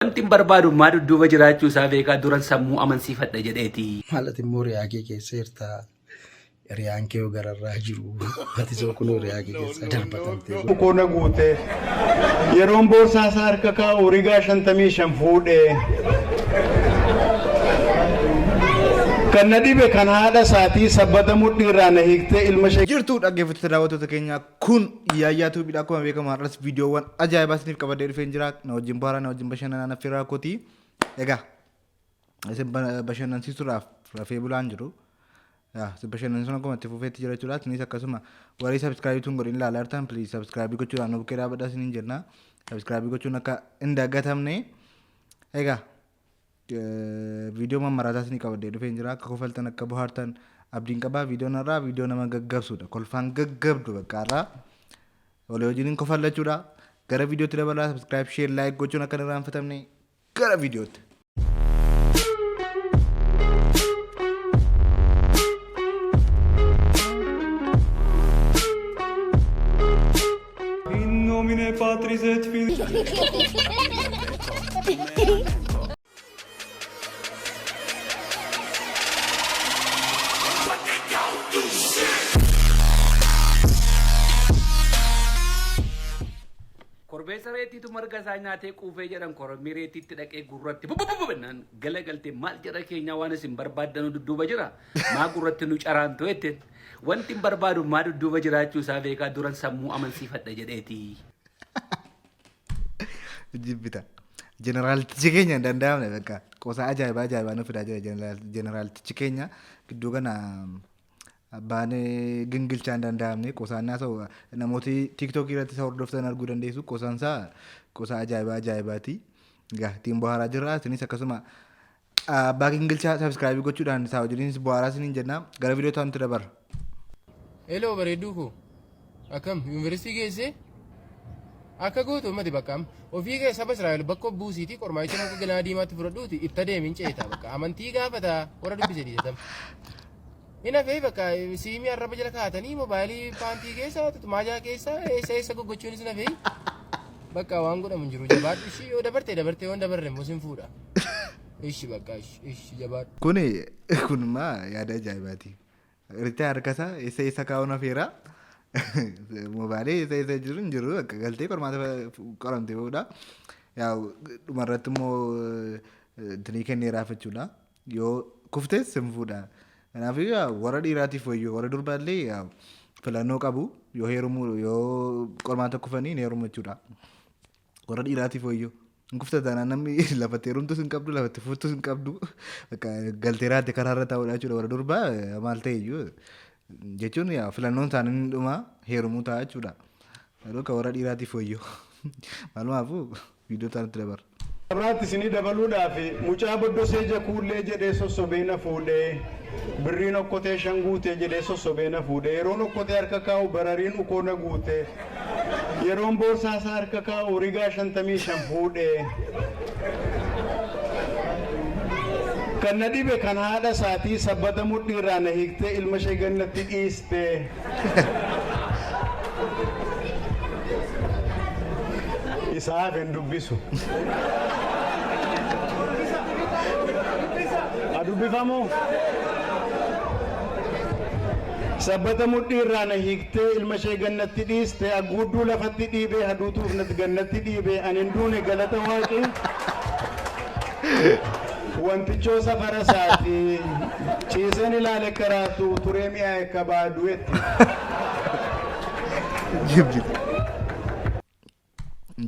Wanti barbaadu maal duuba jiraachuu isaa beekaa duran sammuu amansiifadha jedheeti. Maalati immoo riyaa kee keessa jirta. Riyaan kee gararraa jiru. Ati soo kun riyaa kee keessa darbatamtee. Koona guute. Yeroon boorsaa isaa harka kaa'u rigaa 55 fuudhee. Kan na dhibe kan haadha isaatii sabbata mudhii irraa na hiiktee ilma ishee. Jirtu dhaggeeffattoota daawwattoota keenya kun yaayyaatu bidhaa akkuma beekamu har'as viidiyoowwan ajaa'ibaa isiniif qabadee dhufee jira. Na wajjin baaraa na wajjin bashannanaa firaa kooti. Egaa isin bashannansiisuudhaaf rafee bulaan jiru. Isin bashannansiisuun akkuma itti fufeetti jira jechuudha. Isinis akkasuma warri sabskraayibii tun godhin ilaalaa jirtan piliis sabskraayibii gochuudhaan nu bukkee dhaabadhaa isiniin jenna. Sabskraayibii gochuun akka hin daggatamne. Egaa video mammarataa isinii qabadee dhufee jira. Akka kofaltan akka bohaartan abdiin qabaa. Viidiyoon irraa viidiyoo nama gaggabsuudha. Kolfaan gaggabdu bakka irraa walii wajjin kofallachuudha. Gara viidiyootti dabalaa subscribe share like gochuun akka hin irraanfatamne gara viidiyootti. In nomine Patris et Filii. Korbeessa reettiitu marga isaa nyaatee quufee jedhan korommii reettiitti dhaqee gurratti bubbubbubannaan galagaltee maal jedha keenya waan isin barbaaddanu dudduuba jira. Maa gurratti nu caraantu jette. Wanti hin barbaadu maa dudduuba jiraachuu isaa beekaa duran sammuu amansiifadha jedheeti. Jibbita. Jeneraaltichi keenya hin danda'amne bakka qosaa ajaa'ibaa nu fidaa jira jeneraaltichi keenya gidduu kana abbaan gingilchaa hin danda'amne qosaan naasa'u namooti tiiktookii irratti isa hordoftan arguu dandeessu qosaan isaa qosaa ajaa'ibaati. Egaa ittiin bohaaraa jirra isinis akkasuma abbaa gingilchaa sabskraayibii gochuudhaan isaa wajjinis bohaaraa isiniin jenna gara viidiyoo ta'antu dabarra. Hello bareedduu koo akkam yuunivarsiitii geesse akka gootu ummati bakka ofii kee saba Israa'el bakka buusiitii qormaa'icha muka galaana diimaatti fudhadhuuti itti deemin ceeta bakka amantii gaafata warra dubbise dhiisatam. Ina fee bakka siimii arraba jala kaatanii moobaayilii paantii keessa maajaa keessa eessa goggochuunis na fee bakka waan godhamu hin jiru jabaadhu ishii yoo dabartee waan dabarre immoo sin fuudha. Ishi bakka ishi jabaadhu. Kunimmoo yaada ajaa'ibaati. Ritaa harkasaa eessa kaa'uun afeera. Moobaayilii eessa jiru akka galtee qormaata qoramte boodaa. Yaa dhumarratti immoo tinii kennee raafachuudha. Yoo kuftes sin fuudha. Kanaafuu warra dhiiraatiif wayyoo warra durbaallee filannoo qabu yoo heerumu yoo qormaata kufanii ni heerumu jechuudha. Warra dhiiraatiif wayyoo kuftataan namni lafatti heerumtus hin qabdu lafatti fuutus hin qabdu galtee raatti karaarra taa'uudha jechuudha. Warra durbaa maal ta'e iyyuu jechuun filannoon isaanii dhuma heerumuu ta'a jechuudha. Kan warra dhiiraatiif wayyoo maalumaafuu viidiyoo isaanitti dabarra. Abraatti isinii dabaluudhaaf mucaa boddosee jakuullee jedhee sossobee na fuudhee birriin okkotee shan guutee jedhee sossobee na fuudhee yeroon okkotee harka kaa'u barariin ukoo na guute yeroon boorsaa isaa harka kaa'u rigaa 55 fuudhee kan na dhibe kan haadha isaatii sabbata mudhii irraa na hiiktee ilma ishee gannatti dhiiste. Isaaf hin dubbisu. Adubbifamu. Sabbata mudhii irraa na hiiktee ilma ishee gannatti dhiiste agguudduu lafatti dhiibee haduutuuf natti gannatti dhiibee ani hin duune galata waaqii. Wantichoo safara isaati ciiseen ilaale karaatu turee mi'aa akka baaduutti.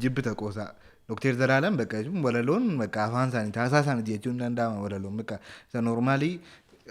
Jibbita qoosaa. Dokter Zalaalam bakka jechuun walaloon bakka afaan isaanii taasaa isaanii jechuun danda'ama walaloon bakka isa noormaalii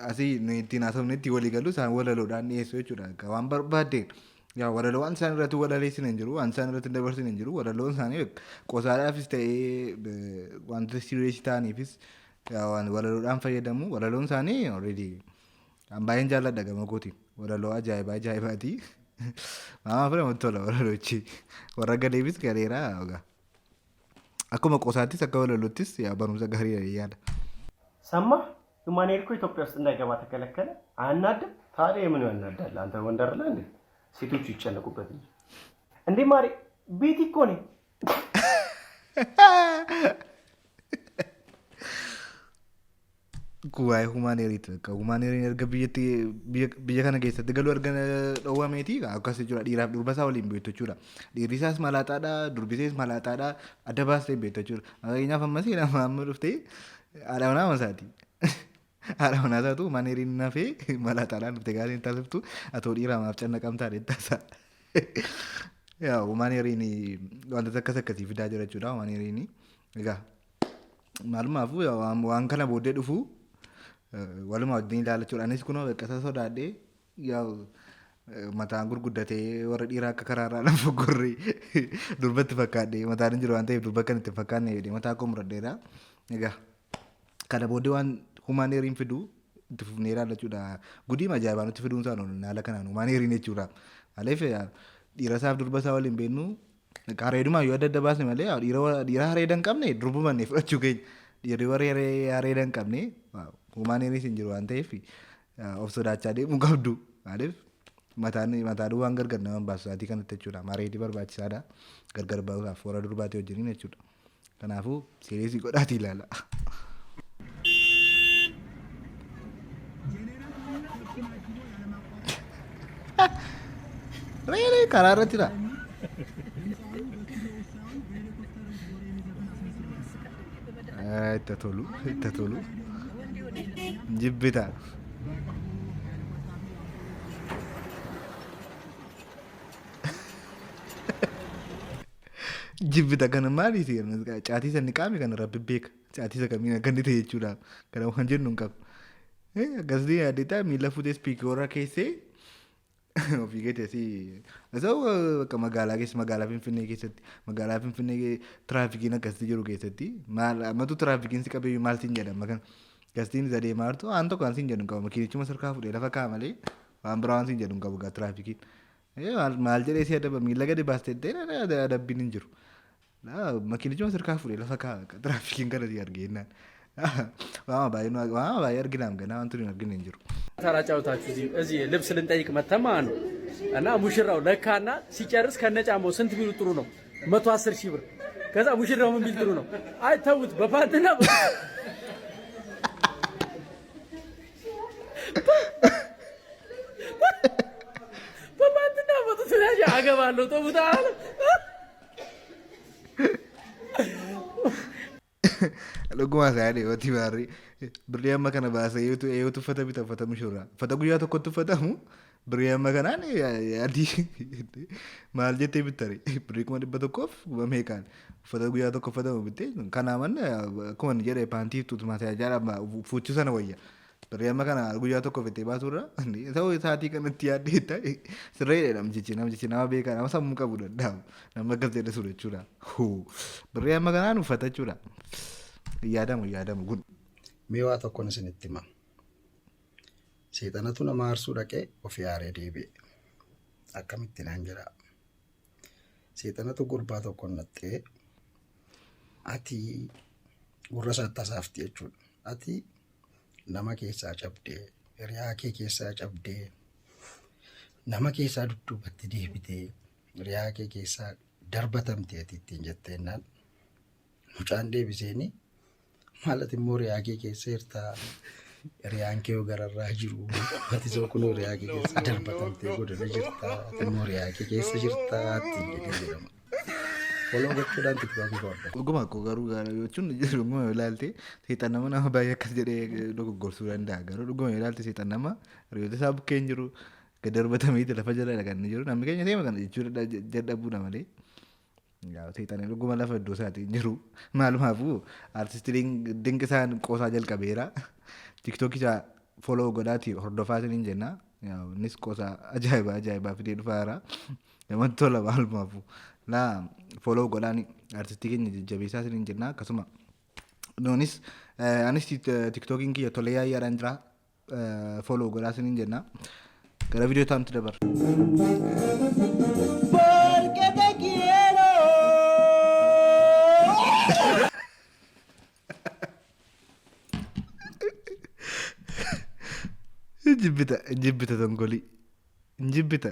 asii ittiin haasofnetti walii galu isaan walaloodhaan dhiyeessu jechuudha. Waan barbaaddeen yaa walaloo waan isaan irratti walaleessin hin jiru waan isaan irratti dabarsin hin jiru walaloon isaanii qoosaadhaafis ta'ee wantoota siriyeesii ta'aniifis waan walaloodhaan fayyadamu walaloon isaanii already baay'een jaalladha gama kootiin walaloo ajaa'ibaati. Mama fira mutola walalochi warra galeefis galeera oga. Akkuma qoosaattis akka walaloottis yaa barumsa gaarii yaada. ሰማ የማን ሄድኩ ኢትዮጵያ ውስጥ እንዳይገባ ተከለከለ። አናድም ታዲያ ምን ያናዳል? አንተ ወንደር ላይ እንዴ ሴቶቹ ይጨነቁበት እንዴ ማሪ ቤት እኮ ነኝ Kuwaayee humaaneeriiti. Humaaneeriin erga biyya kana keessatti galuu erga dhowwameeti akkas jechuudha. Dhiiraaf durba isaa waliin beektu jechuudha. Dhiirri isaas malaaxaadha, durbi isaas malaaxaadha. Adda baastee beektu jechuudha. Fakkeenyaaf ammas nama amma dhuftee haadha manaa masaati. Haadha manaa isaatu humaaneeriin nafee malaaxaadhaan dhuftee gaarii hin taasiftu atoo dhiiraamaaf cannaqamtaa deettaasa. Humaaneeriin wantoota akkasii fidaa jira jechuudha. Humaaneeriin egaa maalumaafuu waan kana booddee dhufu waluma wajjin ilaalachuudha. Anis kunoo beekkasa sodaadhee mataan gurguddatee warra dhiiraa akka karaarraa lafa gorree durbatti fakkaadhee mataan hin jiru waan ta'eef durba kan itti fakkaanne jedhee mataa koo muradheera. Egaa kana booddee waan humaaneeriin fidu itti fufnee ilaallachuudha. Gudiima ajaa'ibaa nutti fiduun isaa noonu haala kanaan humaaneeriin jechuudha. Maaliif dhiira isaaf durba isaa waliin beennu hareedumaa yoo adda adda baasne malee dhiira hareeda hin qabne durbumanne fudhachuu keenya. Dhiirri warri hareeda hin qabne humaaneeriin hin jiru waan ta'eef of sodaachaa deemuu qabdu. Maaliif mataan waan gargar nama baasu isaatii kanatti jechuudha. Hareedii barbaachisaadha. Gargar bahuudhaaf warra durbaatii wajjiniin jechuudha. Kanaafuu seereesii godhaatii ilaala. Reelee karaa irratti dha. Itti tolu. Jibbita. Jibbita kana maaliiti? Caatii sanni qaame kana rabbi beeka. Caatii isa kamiin akka inni ta'e jechuudha. Kana waan jennu hin qabu. Akkasii yaaddeetaa miila fuutee spiikeerra keessee ofii keeteesii bakka magaalaa Finfinnee keessatti magaalaa Finfinnee tiraafikiin akkasii jiru keessatti ammatu tiraafikiin si qabeeyyuu maal siin jedhama kan gastiin isa deemaa jirtu waan tokko waan siin jedhu hin qabu makiinichuma sarkaa fuudhee lafa kaa'a malee waan biraa waan siin jedhu hin qabu gaa tiraafikiin maal jedhee si adaba miila gadi baastee adabbiin hin jiru makiinichuma sarkaa fuudhee lafa kaa'a tiraafikiin kana si argeenaan waan baay'ee arginaam ganaa waan turiin arginu hin jiru. ተራ ጫውታችሁ እዚህ ልብስ ልንጠይቅ መተማ ነው እና ሙሽራው ለካና ሲጨርስ ከነጫማው ስንት ቢሉ ጥሩ ነው? 110 ሺህ ብር። ከዛ ሙሽራው ምን ቢል ጥሩ ነው? አይ ተውት በፓንትና በፓንትና በተሰራጀ አገባለሁ ተውት አለ። Dhuguma isaanii yoo baarri birrii amma kana baasee yoo tuffata bitafatamu shurraa. Uffata guyyaa tokkotti uffatamu birrii amma kanaan adii maal jettee bittare birrii 100 meeqaan uffata guyyaa tokko uffatamu bittee kanaa manna akkuma inni jedhee paantii tutuma tajaajila fuuchuu sana wayya. Birrii amma kana guyyaa tokko fittee baasurra ta'uu isaatii kanatti yaaddee sirree namtichi nama beekaa nama sammuu qabu danda'amu nama akkas jedhe sura jechuudha. Birrii amma kanaan uffata jechuudha. Yaadamu kun. Mee waa tokkoon isinitti hima. Seexanatu nama aarsuu dhaqee ofii aaree deebi'e. Akkamitti naan jedha. Seexanatu gurbaa tokkoon naxxee ati gurra isaatti hasaafti jechuudha. Ati nama keessaa cabdee, hiriyaa kee keessaa cabdee, nama keessaa dudduubatti deebitee, hiriyaa kee keessaa darbatamtee ati ittiin jetteennaan mucaan deebiseeni maalat immoo hiriyaa kee keessa hirtaa hiriyaan kee gararraa jiru ati soo kun hiriyaa kee keessa darbatamtee godhana jirtaa ati immoo hiriyaa kee keessa jirtaa ittiin jedhee jedhama. Waloo gochuudhaan tiktookii godha. Dhuguma akkoo garuu jechuun dhuguma yoo ilaalte seexan nama baay'ee akkas jedhee dogoggorsuu danda'a garuu dhuguma yoo ilaalte seexan nama hiriyoota isaa bukkeen jiru gad darbatameeti lafa jala kan jiru namni keenya seema kana jechuudha jedhabuudha malee. Seexan dhuguma lafa iddoo isaatii jiru maalumaafuu artistiin dinqisaan qoosaa jalqabeera tiktookii isaa foloo godhaati hordofaa isiniin jenna innis qoosaa ajaa'ibaa fidee dhufaara namatti tola maalumaafuu. Naa follow godhaan artistii keenya jajjabeessaa isiniin jenna akkasuma nuunis anis tiktookiin kiyya tolee yaayyaadhaan jira follow godhaa isiniin jenna gara viidiyoo taa'amti dabarra. Jibbita tongolii jibbita.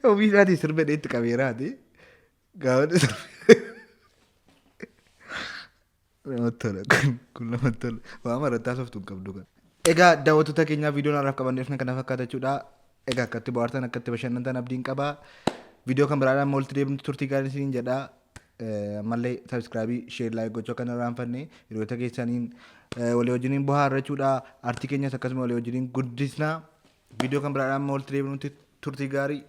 Ofii isaatii sirba dheetti qabeeraati. Gaafa Namatti tola. Kun namatti tola. Waan marattaa softuu hin qabdu kan. Egaa daawwattoota keenyaa viidiyoon har'aaf qabanneef kana fakkaata jechuudha. Egaa akkatti bohaartan akkatti bashannantan abdiin qaba. Viidiyoo kan biraadhaan walitti deemnu turtii gaarii isiniin jedha. Ammallee sabiskiraabii sheer laayik gochuu akka hin irraanfanne hiriyoota keessaniin walii wajjiniin bohaarra jechuudha. Aartii keenyas akkasuma walii wajjiniin guddisna. Viidiyoo kan biraadhaan walitti deemnu turtii gaarii.